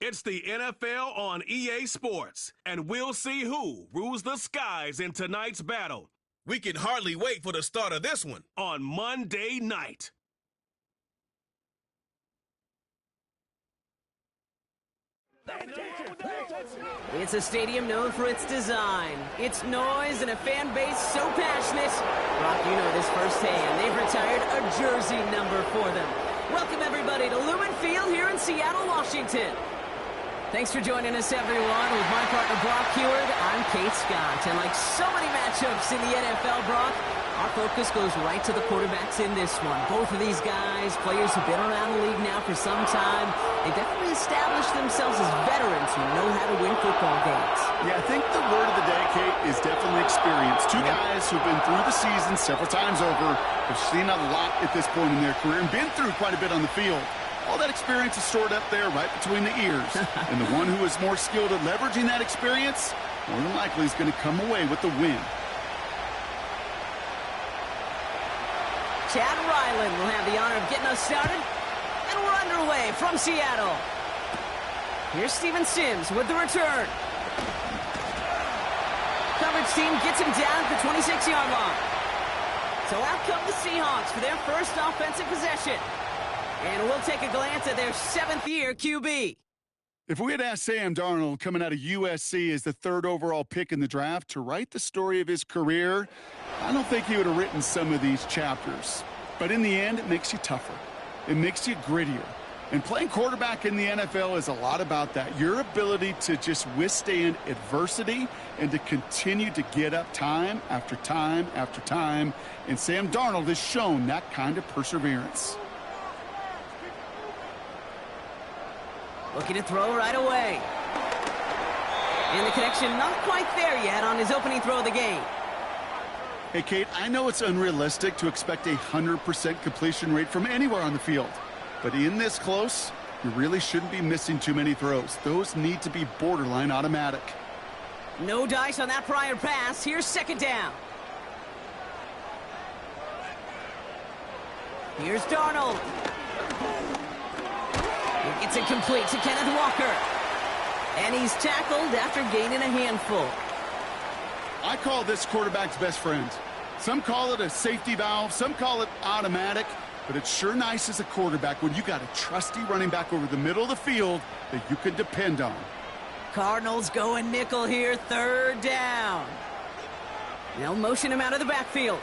It's the NFL on EA Sports, and we'll see who rules the skies in tonight's battle. We can hardly wait for the start of this one. On Monday night. It's a stadium known for its design, its noise, and a fan base so passionate. Brock, you know this firsthand. They've retired a jersey number for them. Welcome, everybody, to Lumen Field here in Seattle, Washington. Thanks for joining us, everyone. With my partner, Brock Heward, I'm Kate Scott. And like so many matchups in the NFL, Brock, our focus goes right to the quarterbacks in this one. Both of these guys, players who've been around the league now for some time, they definitely established themselves as veterans who know how to win football games. Yeah, I think the word of the day, Kate, is definitely experience. Two guys who've been through the season several times over, have seen a lot at this point in their career, and been through quite a bit on the field. All that experience is stored up there right between the ears. And the one who is more skilled at leveraging that experience, more than likely is going to come away with the win. Chad Ryland will have the honor of getting us started. And we're underway from Seattle. Here's Steven Sims with the return. Coverage team gets him down at the 26-yard line. So out come the Seahawks for their first offensive possession. And we'll take a glance at their seventh-year QB. If we had asked Sam Darnold, coming out of USC as the third overall pick in the draft, to write the story of his career, I don't think he would have written some of these chapters. But in the end, it makes you tougher. It makes you grittier. And playing quarterback in the NFL is a lot about that. Your ability to just withstand adversity and to continue to get up time after time after time. And Sam Darnold has shown that kind of perseverance. Looking to throw right away. And the connection not quite there yet on his opening throw of the game. Hey, Kate, I know it's unrealistic to expect a 100% completion rate from anywhere on the field. But in this close, you really shouldn't be missing too many throws. Those need to be borderline automatic. No dice on that prior pass. Here's second down. Here's Darnold. He gets it complete to Kenneth Walker. And he's tackled after gaining a handful. I call this quarterback's best friend. Some call it a safety valve, some call it automatic, but it's sure nice as a quarterback when you got a trusty running back over the middle of the field that you can depend on. Cardinals going nickel here, third down. They'll motion him out of the backfield.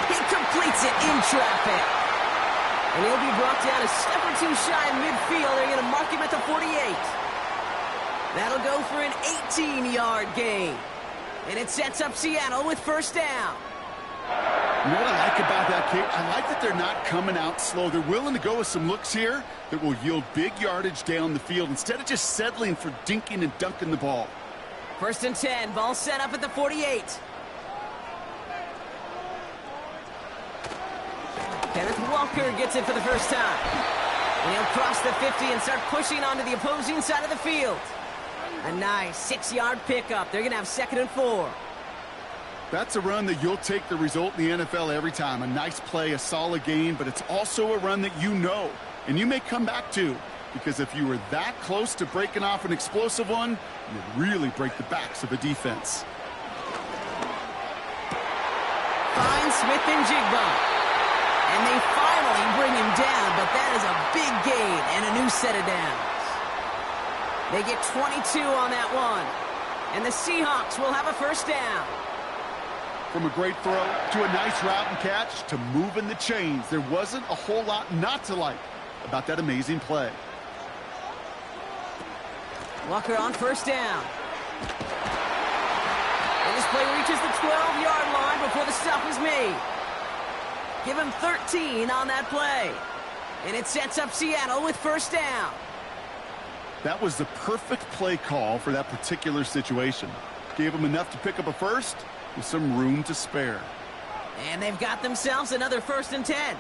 He completes it in traffic. And he'll be brought down a step or two shy of midfield. They're going to mark him at the 48. That'll go for an 18-yard gain. And it sets up Seattle with first down. You know what I like about that, Kate? I like that they're not coming out slow. They're willing to go with some looks here that will yield big yardage down the field instead of just settling for dinking and dunking the ball. First and 10. Ball set up at the 48. Kenneth Walker gets it for the first time. And he'll cross the 50 and start pushing onto the opposing side of the field. A nice 6-yard pickup. They're going to have second and 4. That's a run that you'll take the result in the NFL every time. A nice play, a solid game, but it's also a run that you know and you may come back to. Because if you were that close to breaking off an explosive one, you really break the backs of a defense. Finds Smith and Jigba. And they finally bring him down, but that is a big gain and a new set of downs. They get 22 on that one. And the Seahawks will have a first down. From a great throw to a nice route and catch to moving the chains, there wasn't a whole lot not to like about that amazing play. Walker on first down. And this play reaches the 12-yard line before the stop is made. Give him 13 on that play. And it sets up Seattle with first down. That was the perfect play call for that particular situation. Gave him enough to pick up a first with some room to spare. And they've got themselves another first and 10.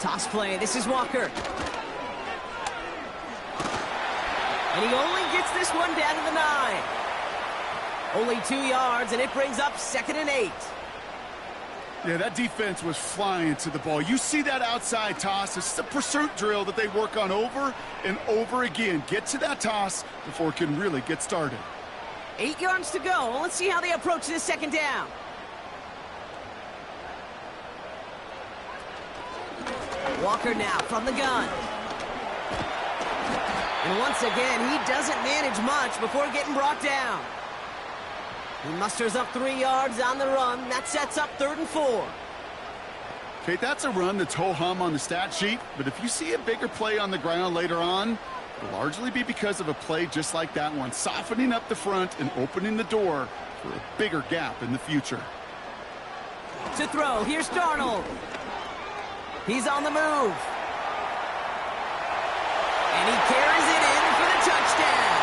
Toss play. This is Walker. And he only gets this one down to the 9. Only 2 yards, and it brings up second and 8. Yeah, that defense was flying to the ball. You see that outside toss. It's a pursuit drill that they work on over and over again. Get to that toss before it can really get started. 8 yards to go. Well, let's see how they approach this second down. Walker now from the gun. And once again, he doesn't manage much before getting brought down. He musters up 3 yards on the run. That sets up 3rd and 4. Kate, that's a run that's ho-hum on the stat sheet, but if you see a bigger play on the ground later on, it'll largely be because of a play just like that one, softening up the front and opening the door for a bigger gap in the future. To throw, here's Darnold. He's on the move. And he carries it in for the touchdown.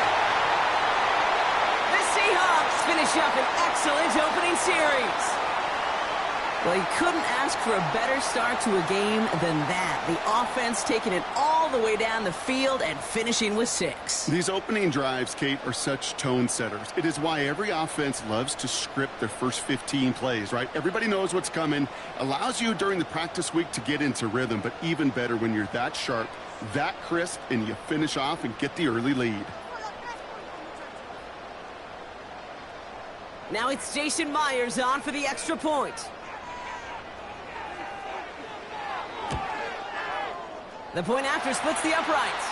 The Seahawks finish up an excellent opening series. Well, you couldn't ask for a better start to a game than that. The offense taking it all the way down the field and finishing with 6. These opening drives, Kate, are such tone setters. It is why every offense loves to script their first 15 plays, right? Everybody knows what's coming. Allows you during the practice week to get into rhythm, but even better when you're that sharp, that crisp, and you finish off and get the early lead. Now it's Jason Myers on for the extra point. The point after splits the uprights.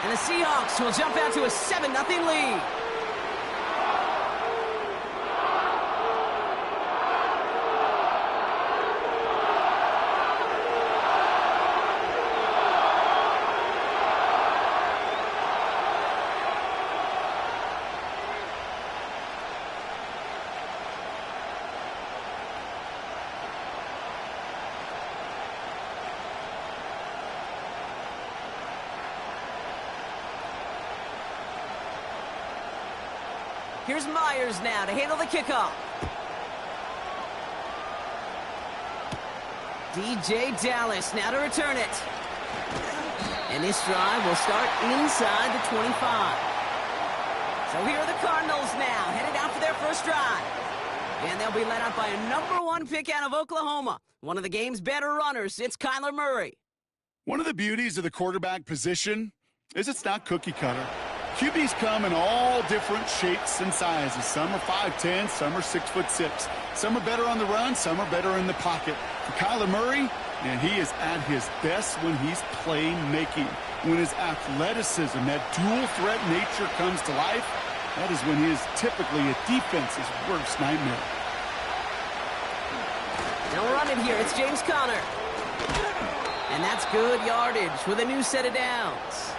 And the Seahawks will jump out to a 7-0 lead. Here's Myers now to handle the kickoff. DJ Dallas now to return it. And this drive will start inside the 25. So here are the Cardinals now, headed out for their first drive. And they'll be led out by a #1 pick out of Oklahoma. One of the game's better runners, it's Kyler Murray. One of the beauties of the quarterback position is it's not cookie cutter. QBs come in all different shapes and sizes. Some are 5'10", some are 6'6". Some are better on the run, some are better in the pocket. For Kyler Murray, man, he is at his best when he's playmaking. When his athleticism, that dual threat nature comes to life, that is when he is typically a defense's worst nightmare. Now we're on it here. It's James Conner. And that's good yardage with a new set of downs.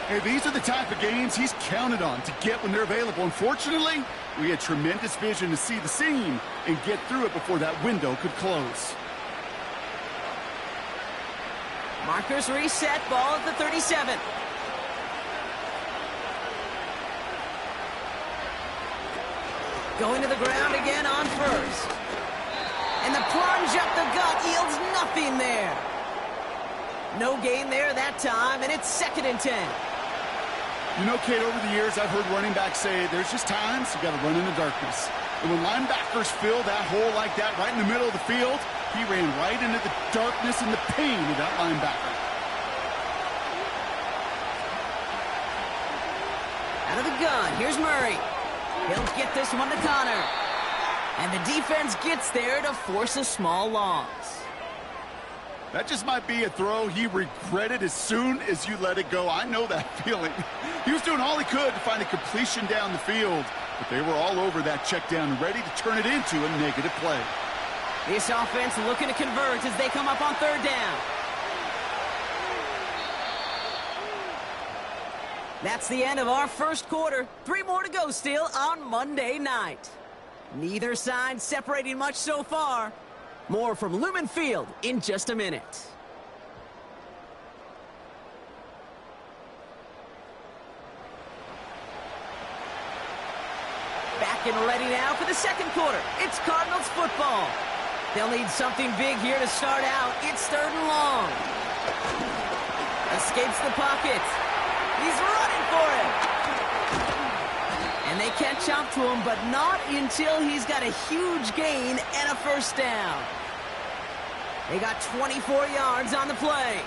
Hey, these are the type of games he's counted on to get when they're available. Unfortunately, we had tremendous vision to see the seam and get through it before that window could close. Markers reset, ball at the 37. Going to the ground again on first. And the plunge up the gut yields nothing there. No gain there that time, and it's 2nd and 10. You know, Kate, over the years, I've heard running backs say there's just times you got to run in the darkness. And when linebackers fill that hole like that right in the middle of the field, he ran right into the darkness and the pain of that linebacker. Out of the gun, here's Murray. He'll get this one to Conner. And the defense gets there to force a small loss. That just might be a throw he regretted as soon as you let it go. I know that feeling. He was doing all he could to find a completion down the field, but they were all over that check down, ready to turn it into a negative play. This offense looking to convert as they come up on 3rd down. That's the end of our first quarter. 3 more to go still on Monday night. Neither side separating much so far. More from Lumen Field in just a minute. Back and ready now for the second quarter. It's Cardinals football. They'll need something big here to start out. It's 3rd and long. Escapes the pocket. He's running for it. And And they catch up to him, but not until he's got a huge gain and a first down. They got 24 yards on the play.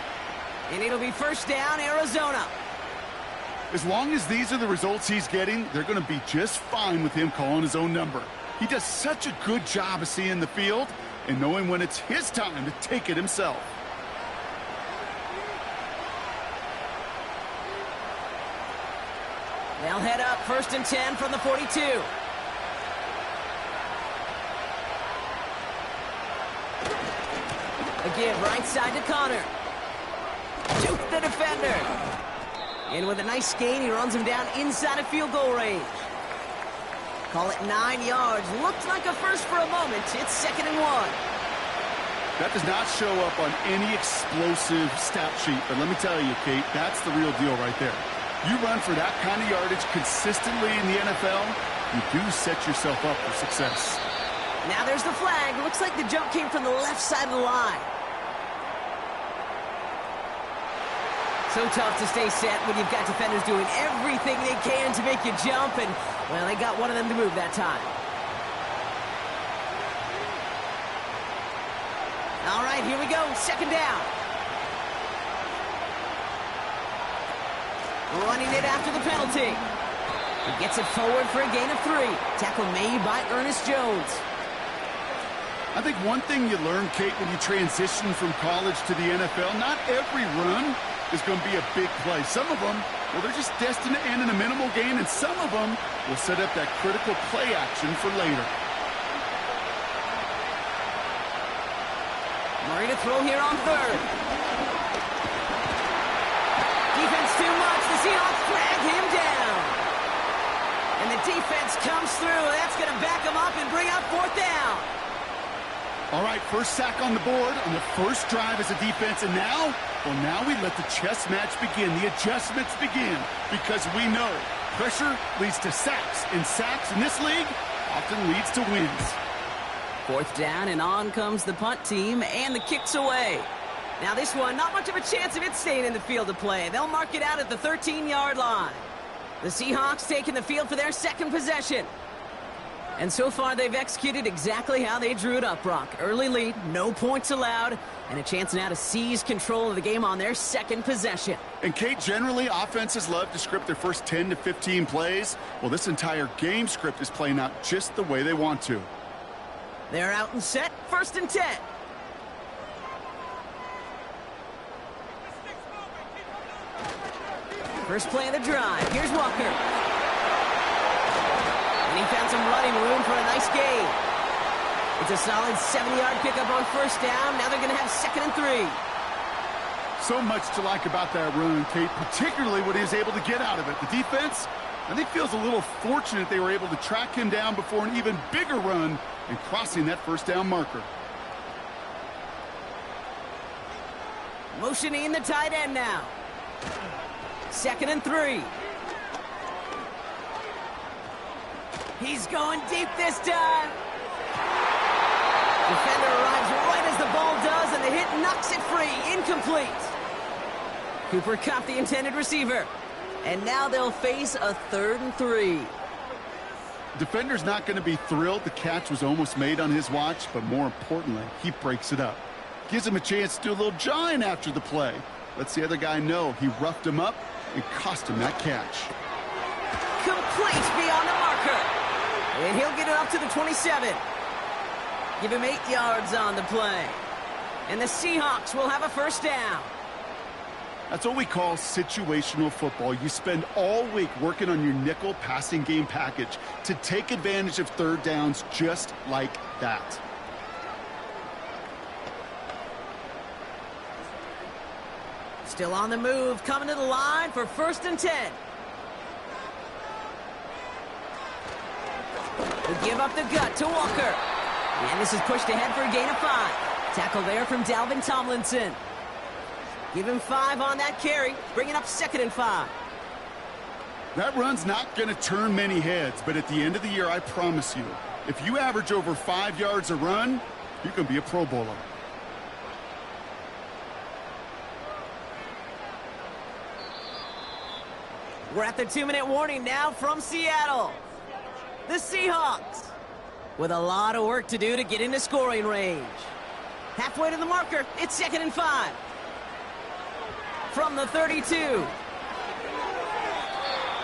And it'll be first down, Arizona. As long as these are the results he's getting, they're going to be just fine with him calling his own number. He does such a good job of seeing the field and knowing when it's his time to take it himself. They'll head up first and 10 from the 42. A give right side to Connor. Juke the defender. And with a nice gain, he runs him down inside of field goal range. Call it 9 yards. Looked like a first for a moment. It's 2nd and 1. That does not show up on any explosive stat sheet, but let me tell you, Kate, that's the real deal right there. You run for that kind of yardage consistently in the NFL, you do set yourself up for success. Now there's the flag. Looks like the jump came from the left side of the line. So tough to stay set when you've got defenders doing everything they can to make you jump, and, well, they got one of them to move that time. All right, here we go. 2nd down. Running it after the penalty. He gets it forward for a gain of 3. Tackle made by Ernest Jones. I think one thing you learn, Kate, when you transition from college to the NFL, not every run is going to be a big play. Some of them, well, they're just destined to end in a minimal gain, and some of them will set up that critical play action for later. Murray to throw here on 3rd. Defense too much. The Seahawks drag him down. And the defense comes through. That's going to back him up and bring up 4th down. All right, first sack on the board on the first drive as a defense, and now, well, now we let the chess match begin. The adjustments begin, because we know pressure leads to sacks, and sacks in this league often leads to wins. 4th down, and on comes the punt team, and the kick's away. Now this one, not much of a chance of it staying in the field of play. They'll mark it out at the 13-yard line. The Seahawks taking the field for their 2nd possession. And so far, they've executed exactly how they drew it up, Brock. Early lead, no points allowed, and a chance now to seize control of the game on their 2nd possession. And, Kate, generally, offenses love to script their first 10 to 15 plays. Well, this entire game script is playing out just the way they want to. They're out and set, 1st and 10. First play of the drive. Here's Walker. And he found some running room for a nice gain. It's a solid 70-yard pickup on 1st down. Now they're going to have 2nd and 3. So much to like about that run, Kate, particularly what he was able to get out of it. The defense, I think, feels a little fortunate they were able to track him down before an even bigger run and crossing that 1st down marker. Motioning the tight end now. 2nd and 3. He's going deep this time. Defender arrives right as the ball does, and the hit knocks it free. Incomplete. Cooper caught the intended receiver. And now they'll face a 3rd and 3. Defender's not going to be thrilled the catch was almost made on his watch, but more importantly, he breaks it up. Gives him a chance to do a little jawing after the play. Lets the other guy know he roughed him up and cost him that catch. Complete beyond the marker. And he'll get it up to the 27. Give him 8 yards on the play. And the Seahawks will have a 1st down. That's what we call situational football. You spend all week working on your nickel passing game package to take advantage of 3rd downs just like that. Still on the move, coming to the line for 1st and 10. They give up the gut to Walker. And this is pushed ahead for a gain of 5. Tackle there from Dalvin Tomlinson. Give him 5 on that carry, bringing up 2nd and 5. That run's not going to turn many heads, but at the end of the year, I promise you, if you average over 5 yards a run, you can be a Pro Bowler. We're at the 2-minute warning now from Seattle. the Seahawks, with a lot of work to do to get into scoring range. Halfway to the marker, it's 2nd and 5. From the 32.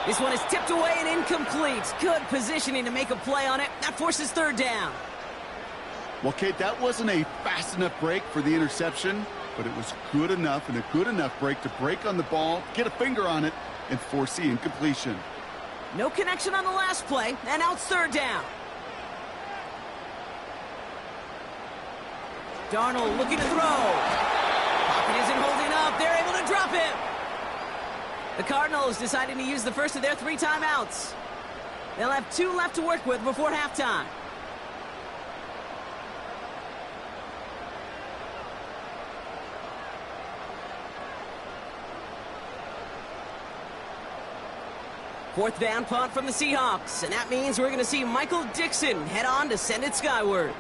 This one is tipped away and incomplete. Good positioning to make a play on it. That forces 3rd down. Well, Kate, that wasn't a fast enough break for the interception, but it was good enough and a good enough break to break on the ball, get a finger on it, and force the incompletion. No connection on the last play, and now it's 3rd down. Darnold looking to throw. Pocket isn't holding up. They're able to drop it. The Cardinals deciding to use the first of their 3 timeouts. They'll have 2 left to work with before halftime. Fourth down punt from the Seahawks, and that means we're going to see Michael Dixon head on to send it skyward.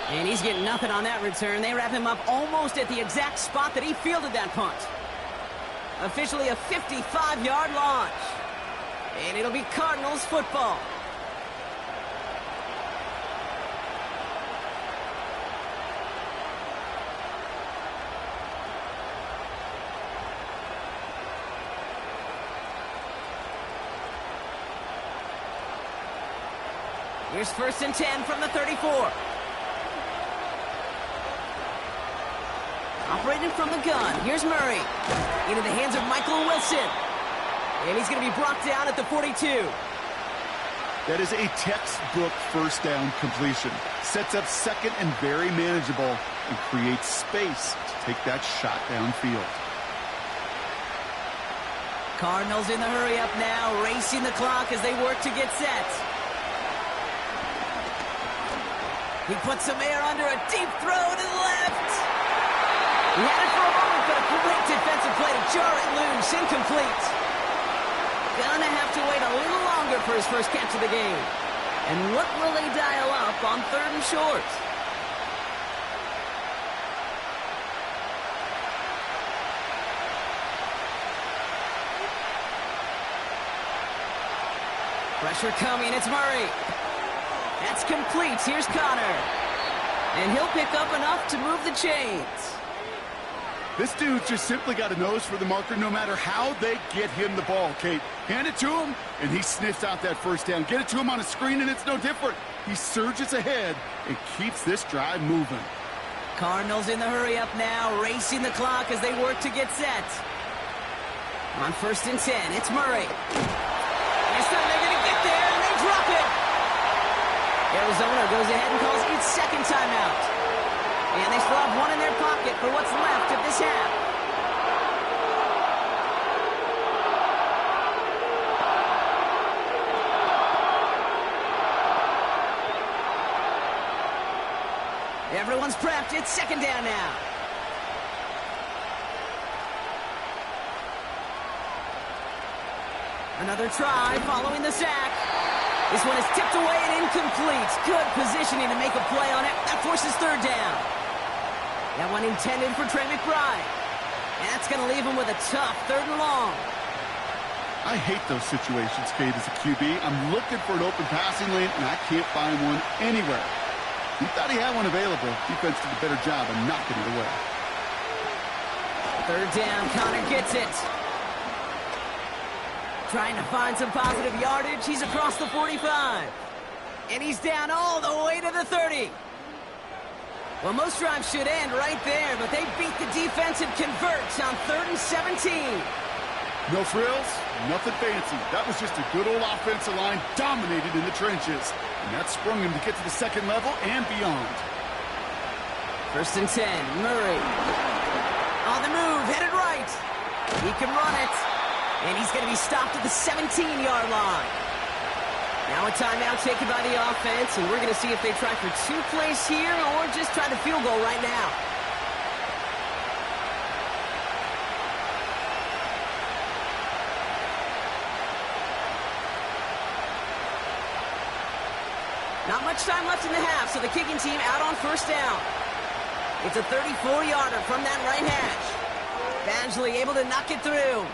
And he's getting nothing on that return. They wrap him up almost at the exact spot that he fielded that punt. Officially a 55-yard launch. And it'll be Cardinals football. Here's 1st and 10 from the 34. Operating from the gun. Here's Murray. Into the hands of Michael Wilson. And he's going to be brought down at the 42. That is a textbook 1st down completion. Sets up 2nd and very manageable and creates space to take that shot downfield. Cardinals in the hurry up now, racing the clock as they work to get set. He puts some air under a deep throw to the left. He had it for a moment, but a great defensive play to jar it loose. Incomplete. Gonna have to wait a little longer for his first catch of the game. And what will they dial up on 3rd and short? Pressure coming, it's Murray. That's complete. Here's Connor. And he'll pick up enough to move the chains. This dude's just simply got a nose for the marker no matter how they get him the ball, Kate. Hand it to him, and he sniffs out that 1st down. Get it to him on a screen, and it's no different. He surges ahead and keeps this drive moving. Cardinals in the hurry up now, racing the clock as they work to get set. On 1st and 10, it's Murray. This time they're going to get there, and they drop it. Arizona goes ahead and calls its 2nd timeout. And they still have 1 in their pocket for what's left of this half. Everyone's prepped. It's 2nd down now. Another try following the sack. This one is tipped away and incomplete. Good positioning to make a play on it. That forces 3rd down. That one intended for Trey McBride. And that's going to leave him with a tough 3rd and long. I hate those situations, Kate, as a QB. I'm looking for an open passing lane, and I can't find one anywhere. He thought he had one available. Defense did a better job of knocking it away. 3rd down, Connor gets it. Trying to find some positive yardage. He's across the 45. And he's down all the way to the 30. Well, most drives should end right there, but they beat the defense and convert on 3rd and 17. No frills, nothing fancy. That was just a good old offensive line dominated in the trenches. And that sprung him to get to the 2nd level and beyond. 1st and 10, Murray. On the move, headed right. He can run it. And he's going to be stopped at the 17-yard line. Now a timeout taken by the offense, and we're going to see if they try for 2 plays here or just try the field goal right now. Not much time left in the half, so the kicking team out on 1st down. It's a 34-yarder from that right hash. Badgley able to knock it through.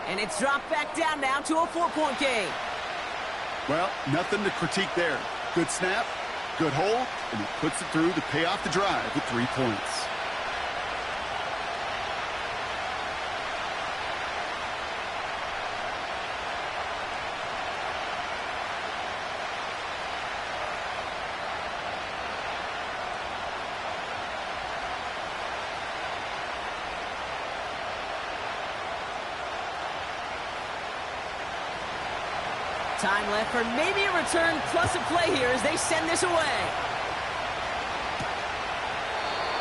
And it's dropped back down now to a 4-point game. Well, nothing to critique there. Good snap, good hold, and he puts it through to pay off the drive with 3 points. Time left for maybe a return plus a play here as they send this away.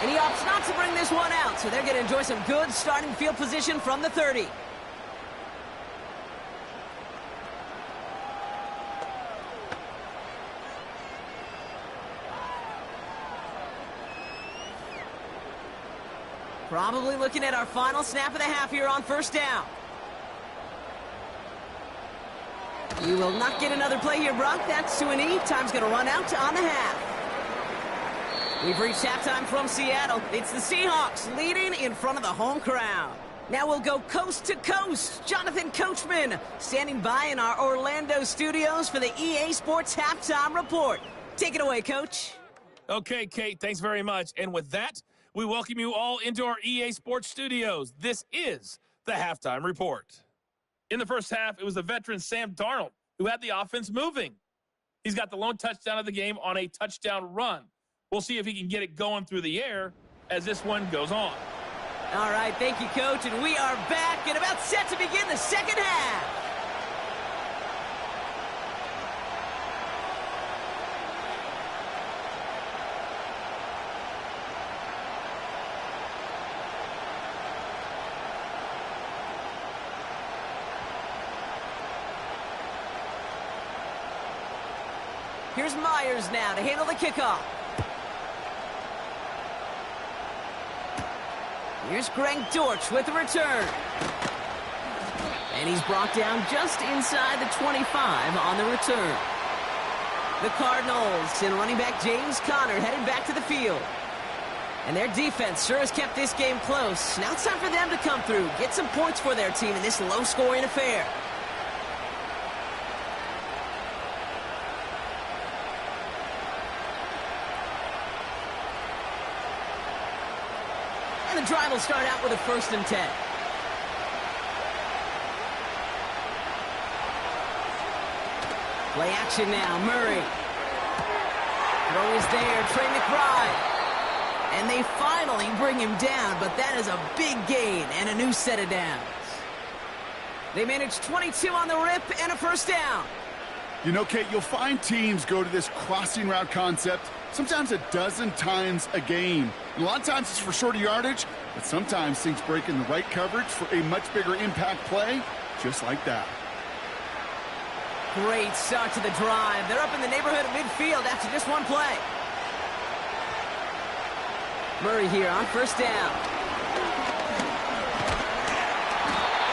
And he opts not to bring this one out, so they're going to enjoy some good starting field position from the 30. Probably looking at our final snap of the half here on first down. You will not get another play here, Brock. That's to an E. Time's going to run out on the half. We've reached halftime from Seattle. It's the Seahawks leading in front of the home crowd. Now we'll go coast to coast. Jonathan Coachman standing by in our Orlando studios for the EA Sports Halftime Report. Take it away, Coach. Okay, Kate, thanks very much. And with that, we welcome you all into our EA Sports studios. This is the Halftime Report. In the first half, it was the veteran Sam Darnold who had the offense moving. He's got the lone touchdown of the game on a touchdown run. We'll see if he can get it going through the air as this one goes on. All right, thank you, Coach. And we are back and about set to begin the second half. Here's Myers now to handle the kickoff. Here's Greg Dortch with the return. And he's brought down just inside the 25 on the return. The Cardinals and running back James Conner headed back to the field. And their defense sure has kept this game close. Now it's time for them to come through, get some points for their team in this low-scoring affair. The drive will start out with a 1st and 10. Play action now, Murray. Throw is there, Trey McBride. And they finally bring him down, but that is a big gain and a new set of downs. They managed 22 on the rip and a 1st down. You know, Kate, you'll find teams go to this crossing route concept sometimes a dozen times a game. And a lot of times it's for shorter yardage, but sometimes things break in the right coverage for a much bigger impact play, just like that. Great start to the drive. They're up in the neighborhood of midfield after just one play. Murray here on 1st down.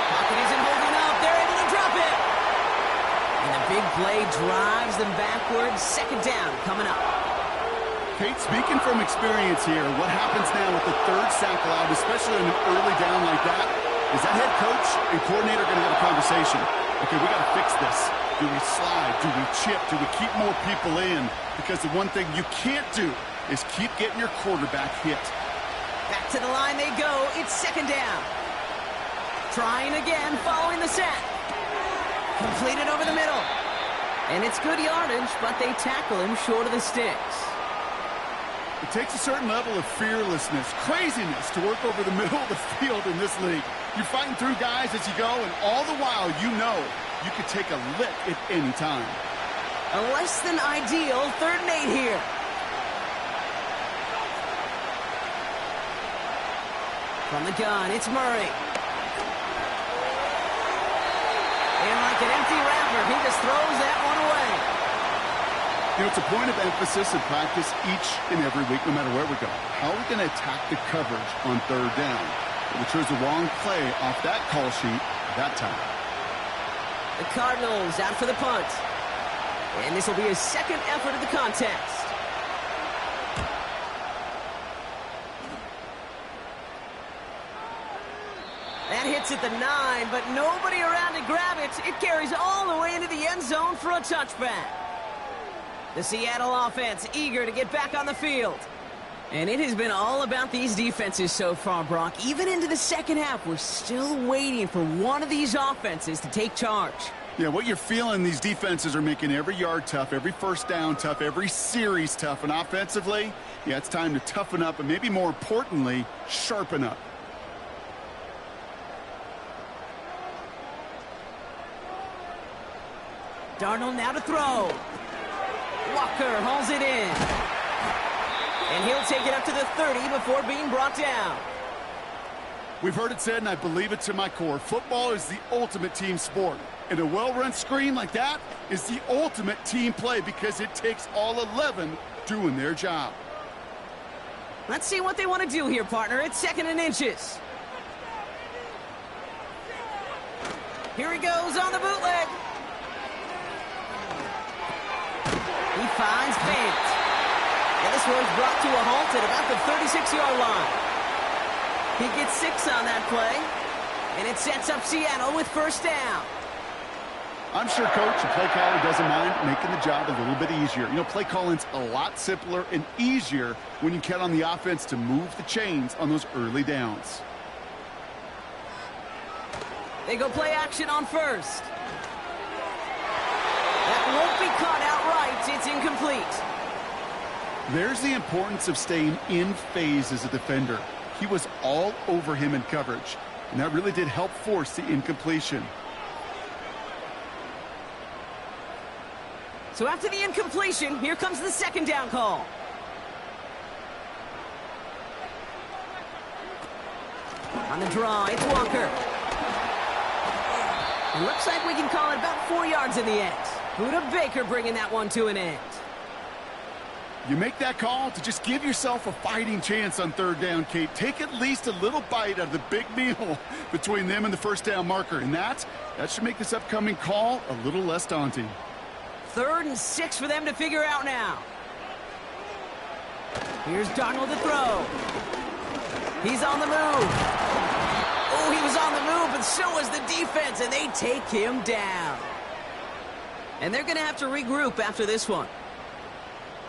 Pocket isn't holding up. They're able to drop it. And the big play drives them backwards. 2nd down coming up. Kate, speaking from experience here, what happens now with the 3rd sack allowed, especially on an early down like that, is that head coach and coordinator going to have a conversation? Okay, we got to fix this. Do we slide? Do we chip? Do we keep more people in? Because the one thing you can't do is keep getting your quarterback hit. Back to the line they go. It's 2nd down. Trying again following the sack. Completed over the middle. And it's good yardage, but they tackle him short of the sticks. It takes a certain level of fearlessness, craziness to work over the middle of the field in this league. You're fighting through guys as you go, and all the while you know you could take a lick at any time. A less than ideal 3rd and 8 here. From the gun, it's Murray. And like an empty wrapper, he just throws that one away. You know, it's a point of emphasis in practice each and every week, no matter where we go. How are we going to attack the coverage on 3rd down? We chose the wrong play off that call sheet that time. The Cardinals out for the punt. And this will be his 2nd effort of the contest. That hits at the 9, but nobody around to grab it. It carries all the way into the end zone for a touchback. The Seattle offense eager to get back on the field. And it has been all about these defenses so far, Brock. Even into the second half, we're still waiting for one of these offenses to take charge. Yeah, what you're feeling, these defenses are making every yard tough, every first down tough, every series tough. And offensively, yeah, it's time to toughen up and maybe more importantly, sharpen up. Darnold now to throw. Walker hauls it in. And he'll take it up to the 30 before being brought down. We've heard it said, and I believe it to my core, football is the ultimate team sport. And a well-run screen like that is the ultimate team play because it takes all 11 doing their job. Let's see what they want to do here, partner. It's 2nd and inches. Here he goes on the bootleg. He finds Fant. And this one's brought to a halt at about the 36-yard line. He gets 6 on that play, and it sets up Seattle with first down. I'm sure Coach, the play caller, doesn't mind making the job a little bit easier. You know, play calling's a lot simpler and easier when you count on the offense to move the chains on those early downs. They go play action on first. That won't be caught outright. It's incomplete. There's the importance of staying in phase as a defender. He was all over him in coverage, and that really did help force the incompletion. So after the incompletion, here comes the 2nd down call. On the draw, it's Walker. It looks like we can call it about 4 yards in the end. Buda Baker bringing that one to an end. You make that call to just give yourself a fighting chance on 3rd down, Kate. Take at least a little bite out of the big meal between them and the first down marker. And that should make this upcoming call a little less daunting. 3rd and 6 for them to figure out now. Here's Darnold to throw. He's on the move. Oh, he was on the move, but so was the defense, and they take him down. And they're going to have to regroup after this one.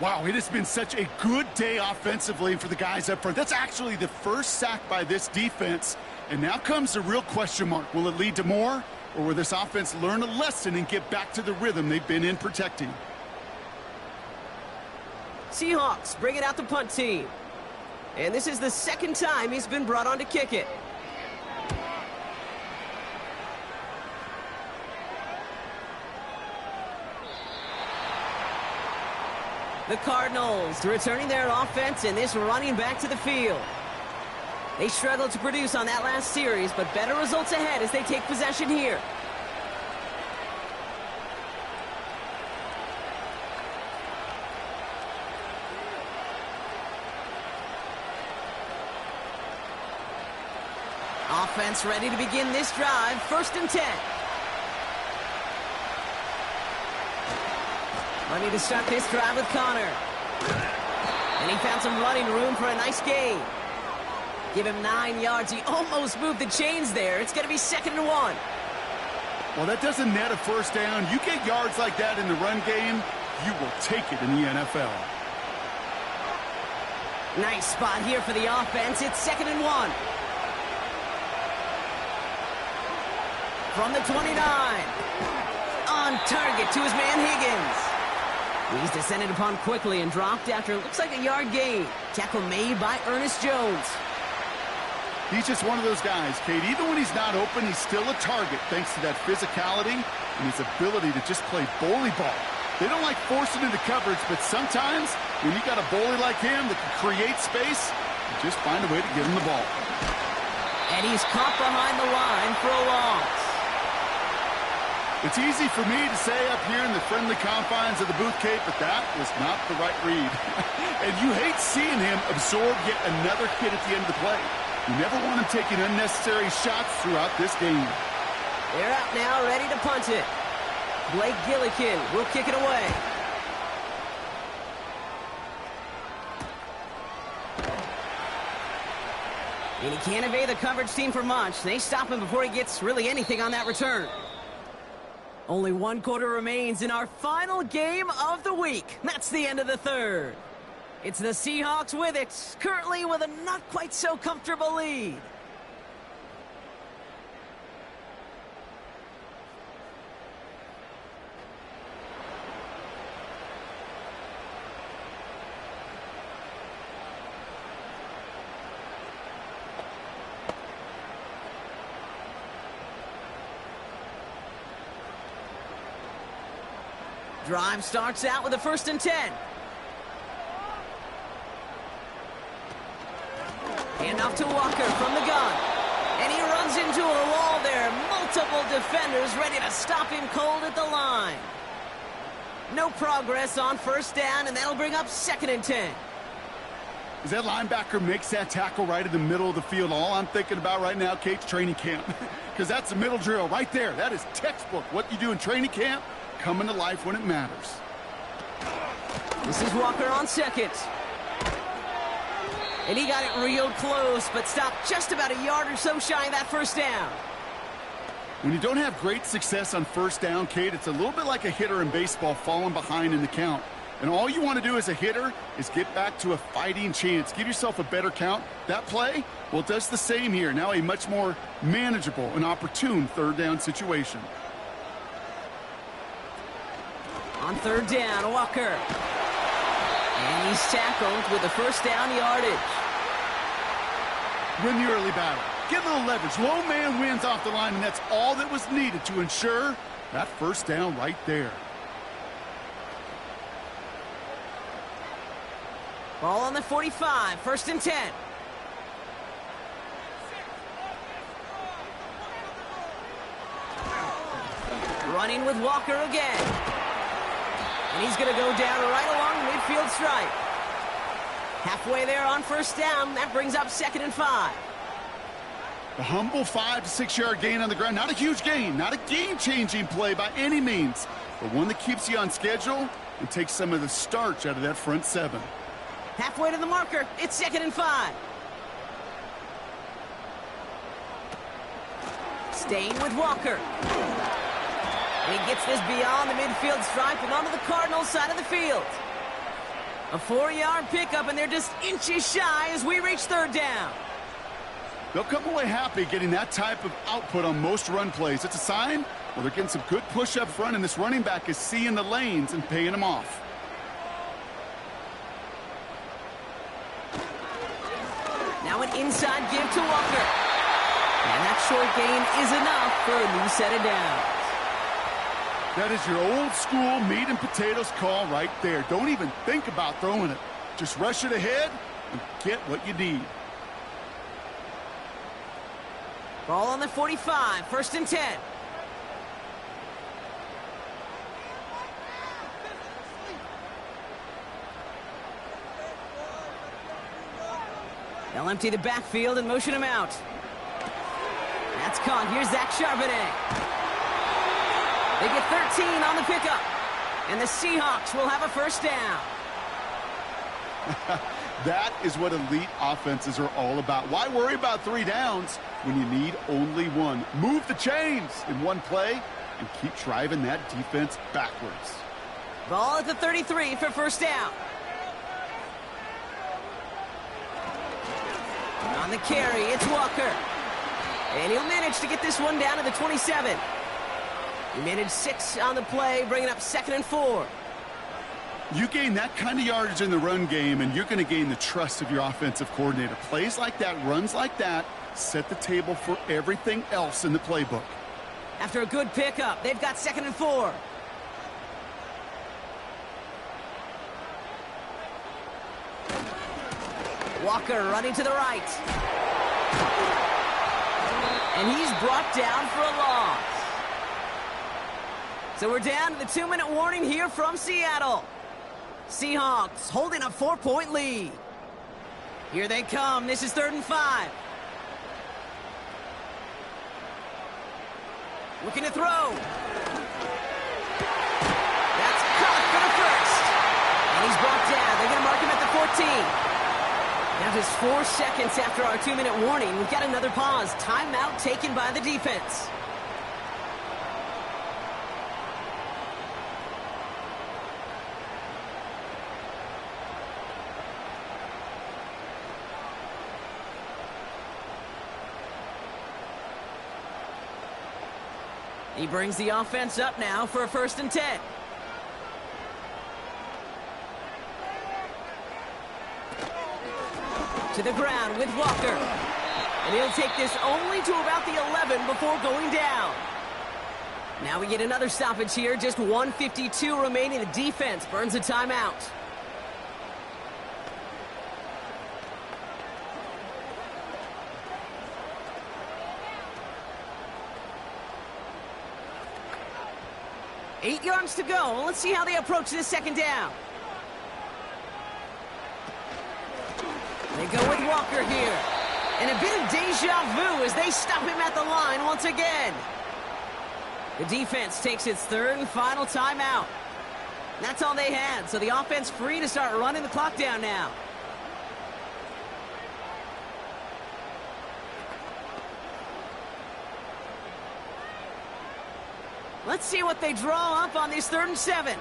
Wow, it has been such a good day offensively for the guys up front. That's actually the first sack by this defense. And now comes the real question mark. Will it lead to more? Or will this offense learn a lesson and get back to the rhythm they've been in protecting? Seahawks bringing out the punt team. And this is the 2nd time he's been brought on to kick it. The Cardinals returning their offense and this running back to the field. They struggled to produce on that last series, but better results ahead as they take possession here. Offense ready to begin this drive. 1st and 10. Ready to start this drive with Connor. And he found some running room for a nice gain. Give him 9 yards. He almost moved the chains there. It's going to be 2nd and 1. Well, that doesn't net a first down. You get yards like that in the run game, you will take it in the NFL. Nice spot here for the offense. It's 2nd and 1. From the 29. On target to his man Higgins. He's descended upon quickly and dropped after it looks like a yard gain. Tackle made by Ernest Jones. He's just one of those guys, Kate. Even when he's not open, he's still a target thanks to that physicality and his ability to just play bully ball. They don't like forcing into coverage, but sometimes when you got a bully like him that can create space, you just find a way to get him the ball. And he's caught behind the line for a loss. It's easy for me to say up here in the friendly confines of the booth, Kate, but that was not the right read. And you hate seeing him absorb yet another hit at the end of the play. You never want him taking unnecessary shots throughout this game. They're out now, ready to punt it. Blake Gillikin will kick it away. And he can't evade the coverage team for much. They stop him before he gets really anything on that return. Only one quarter remains in our final game of the week. That's the end of the third. It's the Seahawks with it, currently with a not quite so comfortable lead. Drive starts out with a 1st and 10. Hand off to Walker from the gun. And he runs into a wall there. Multiple defenders ready to stop him cold at the line. No progress on 1st down, and that'll bring up 2nd and 10. As that linebacker makes that tackle right in the middle of the field, all I'm thinking about right now, Kate's training camp. Because that's the middle drill right there. That is textbook. What you do in training camp, coming to life when it matters. This is Walker on 2nd. And he got it real close, but stopped just about a yard or so shy of that 1st down. When you don't have great success on 1st down, Kate, it's a little bit like a hitter in baseball falling behind in the count. And all you want to do as a hitter is get back to a fighting chance. Give yourself a better count. That play, well, it does the same here. Now a much more manageable and opportune 3rd down situation. On 3rd down, Walker. And he's tackled with the 1st down yardage. Win the early battle. Get a little leverage. Low man wins off the line, and that's all that was needed to ensure that 1st down right there. Ball on the 45, 1st and 10. Running with Walker again. And he's going to go down right along the midfield stripe. Halfway there on 1st down. That brings up 2nd and 5. A humble 5 to 6 yard gain on the ground. Not a huge gain. Not a game-changing play by any means. But one that keeps you on schedule and takes some of the starch out of that front 7. Halfway to the marker. It's 2nd and 5. Staying with Walker. And he gets this beyond the midfield stripe and onto the Cardinals side of the field. A 4-yard pickup, and they're just inches shy as we reach 3rd down. They'll come away happy getting that type of output on most run plays. It's a sign, well, they're getting some good push up front, and this running back is seeing the lanes and paying them off. Now an inside give to Walker. And that short gain is enough for a new set of downs. That is your old school meat and potatoes call right there. Don't even think about throwing it. Just rush it ahead and get what you need. Ball on the 45, 1st and 10. They'll empty the backfield and motion him out. That's caught. Here's Zach Charbonnet. They get 13 on the pickup. And the Seahawks will have a 1st down. That is what elite offenses are all about. Why worry about 3 downs when you need only 1? Move the chains in one play and keep driving that defense backwards. Ball at the 33 for 1st down. On the carry, it's Walker. And he'll manage to get this one down to the 27. He managed 6 on the play, bringing up 2nd and 4. You gain that kind of yardage in the run game, and you're going to gain the trust of your offensive coordinator. Plays like that, runs like that, set the table for everything else in the playbook. After a good pickup, they've got 2nd and 4. Walker running to the right. And he's brought down for a loss. So we're down to the 2-minute warning here from Seattle. Seahawks holding a 4-point lead. Here they come. This is 3rd and 5. Looking to throw. That's caught for the 1st. And he's brought down. They're going to mark him at the 14. Down Just 4 seconds after our 2-minute warning, we've got another pause. Timeout taken by the defense. He brings the offense up now for a 1st and 10. To the ground with Walker. And he'll take this only to about the 11 before going down. Now we get another stoppage here. Just 1:52 remaining. The defense burns a timeout. Eight yards to go. Let's see how they approach this 2nd down. They go with Walker here. And a bit of deja vu as they stop him at the line once again. The defense takes its 3rd and final timeout. That's all they had, so the offense free to start running the clock down now. Let's see what they draw up on this 3rd and 7.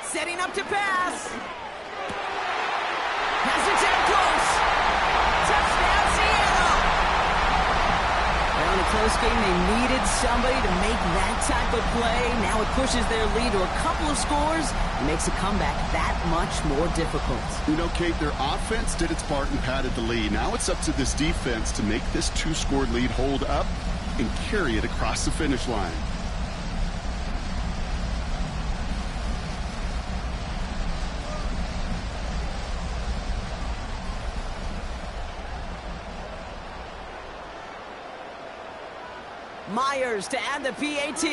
Setting up to pass. Pass it down close. Touchdown, Seattle. Well, in a close game, they needed somebody to make that type of play. Now it pushes their lead to a couple of scores and makes a comeback that much more difficult. You know, Kate, their offense did its part and padded the lead. Now it's up to this defense to make this 2-score lead hold up and carry it across the finish line. Myers to add the PAT.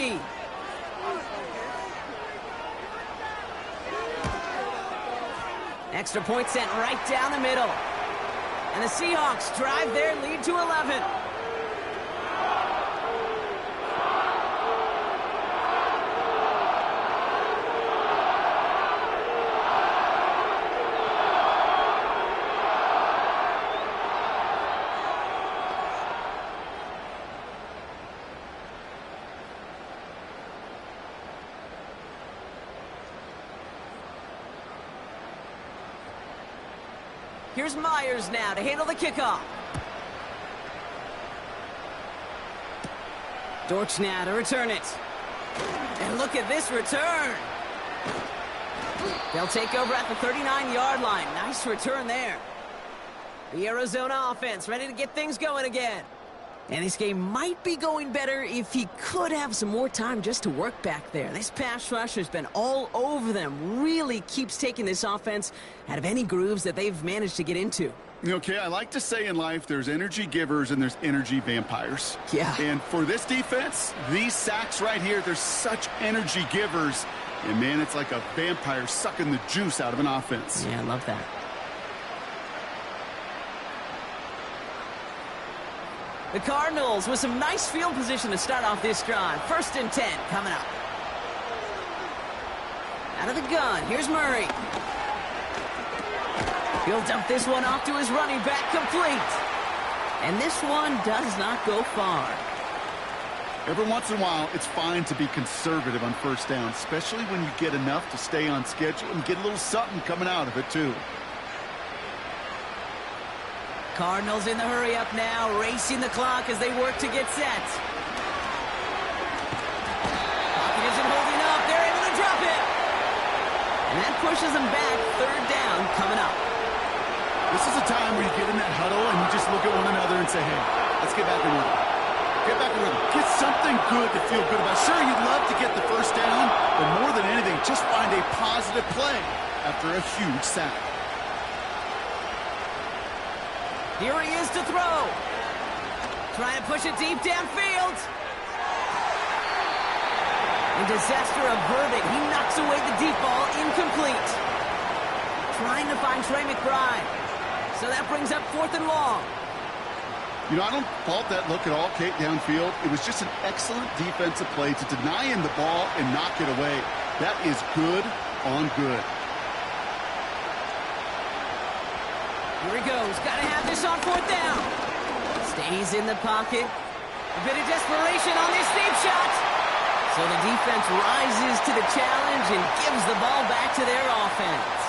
Extra point sent right down the middle. And the Seahawks drive their lead to 11. Here's Myers now to handle the kickoff. Dortch now to return it. And look at this return. They'll take over at the 39-yard line. Nice return there. The Arizona offense ready to get things going again. And this game might be going better if he could have some more time just to work back there. This pass rush has been all over them. Really keeps taking this offense out of any grooves that they've managed to get into. Okay, I like to say in life there's energy givers and there's energy vampires. Yeah. And for this defense, these sacks right here, they're such energy givers. And, man, it's like a vampire sucking the juice out of an offense. Yeah, I love that. The Cardinals with some nice field position to start off this drive. 1st and 10 coming up. Out of the gun, here's Murray. He'll dump this one off to his running back, complete. And this one does not go far. Every once in a while, it's fine to be conservative on 1st down, especially when you get enough to stay on schedule and get a little something coming out of it, too. Cardinals in the hurry up now, racing the clock as they work to get set. Pocket isn't holding up. They're able to drop it. And that pushes them back. 3rd down coming up. This is a time where you get in that huddle and you just look at one another and say, hey, let's get back in rhythm. Get back in rhythm. Get something good to feel good about. Sure, you'd love to get the 1st down, but more than anything, just find a positive play after a huge sack. Here he is to throw. Trying to push it deep downfield. And disaster averted. He knocks away the deep ball, incomplete. Trying to find Trey McBride. So that brings up 4th and long. You know, I don't fault that look at all, Kate, downfield. It was just an excellent defensive play to deny him the ball and knock it away. That is good on good. Here he goes. Got to have this on 4th down. Stays in the pocket. A bit of desperation on this deep shot. So the defense rises to the challenge and gives the ball back to their offense.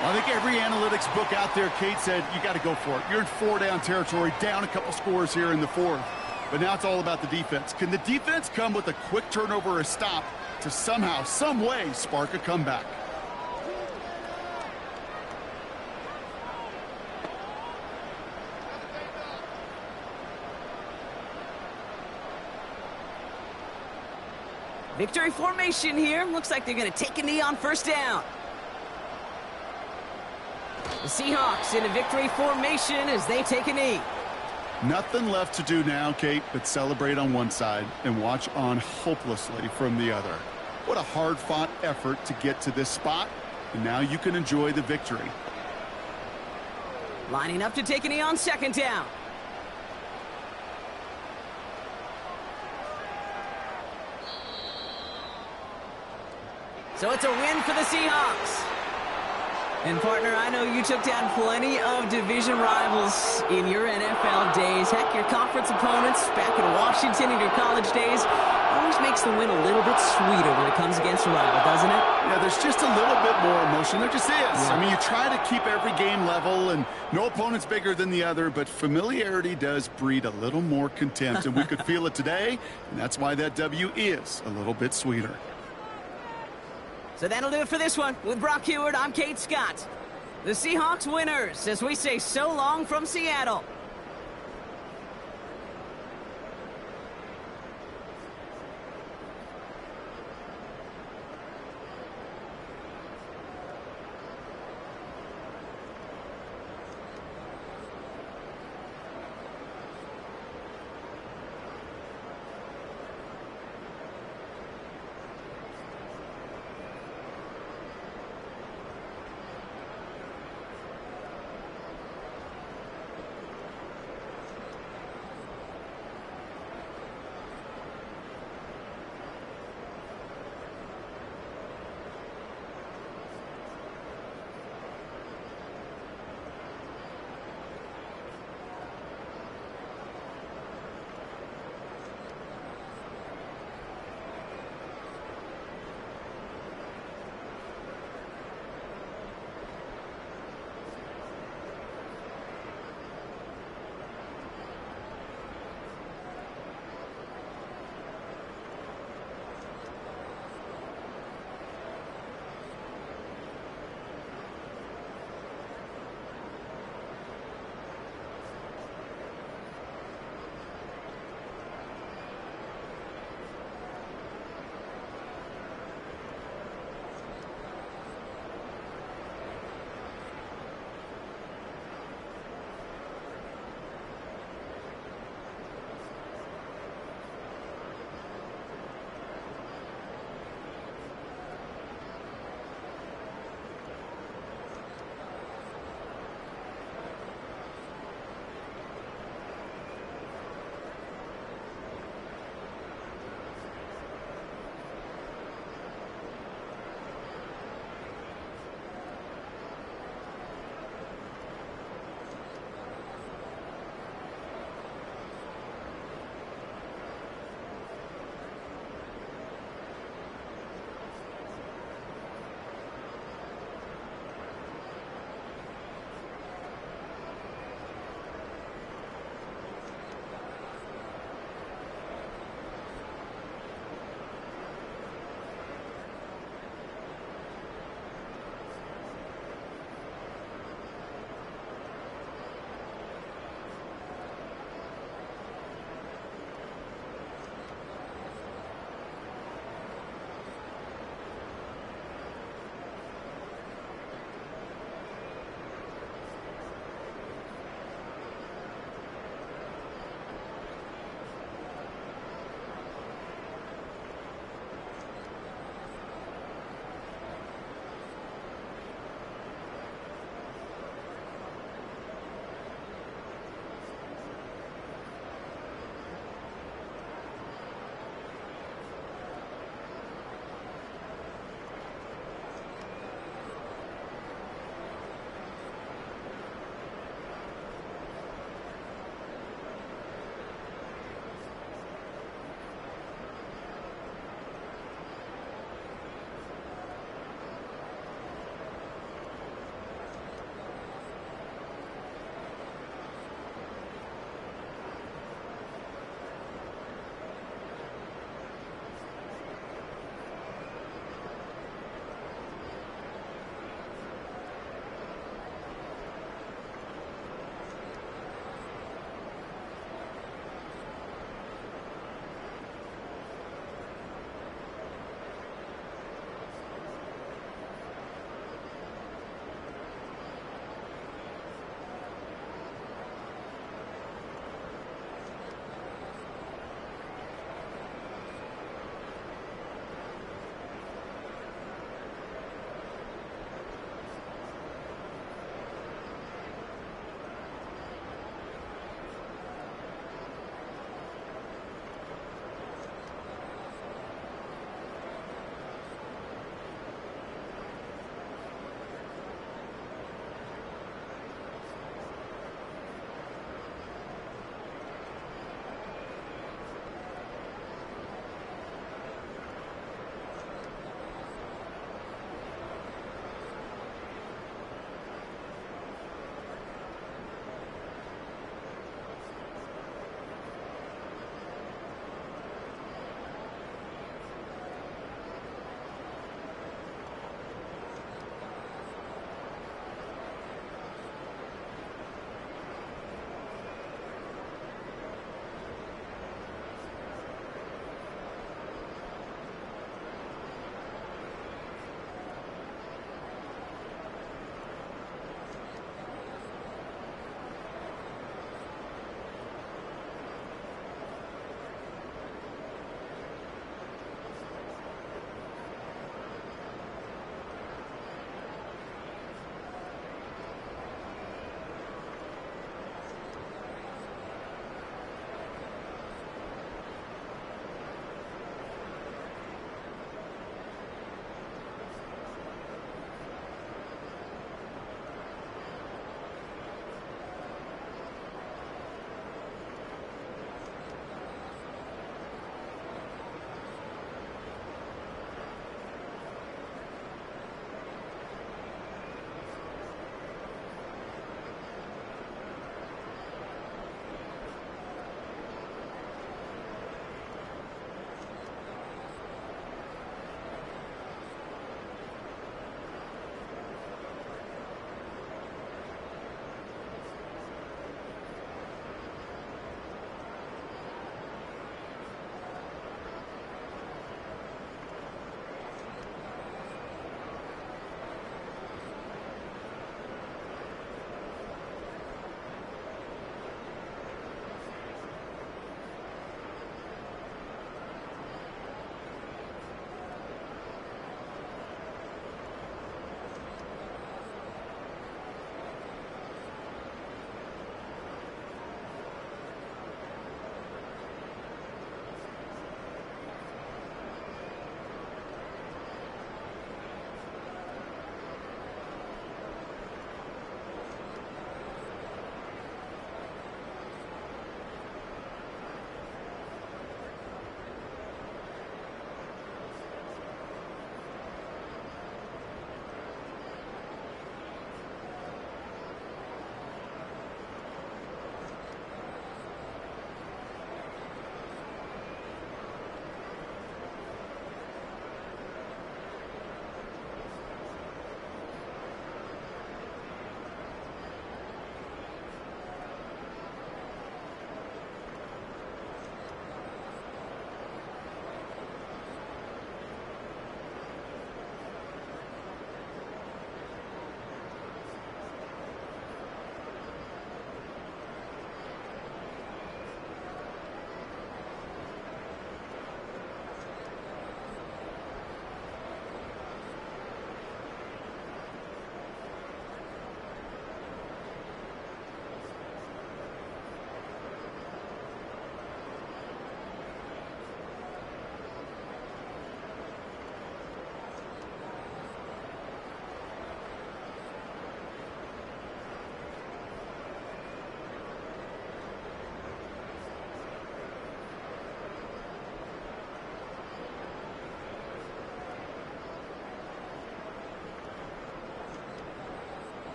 Well, I think every analytics book out there, Kate, said you got to go for it. You're in 4-down territory, down a couple scores here in the 4th. But now it's all about the defense. Can the defense come with a quick turnover or a stop to somehow, some way, spark a comeback? Victory formation here. Looks like they're going to take a knee on 1st down. The Seahawks in a victory formation as they take a knee. Nothing left to do now, Kate, but celebrate on one side and watch on hopelessly from the other. What a hard-fought effort to get to this spot, and now you can enjoy the victory. Lining up to take a knee on 2nd down. So it's a win for the Seahawks. And, partner, I know you took down plenty of division rivals in your NFL days. Heck, your conference opponents back in Washington in your college days always makes the win a little bit sweeter when it comes against a rival, doesn't it? Yeah, there's just a little bit more emotion. There just is. Yeah. I mean, you try to keep every game level, and no opponent's bigger than the other, but familiarity does breed a little more contempt, and we could feel it today, and that's why that W is a little bit sweeter. So that'll do it for this one. With Brock Heward, I'm Kate Scott. The Seahawks winners as we say so long from Seattle.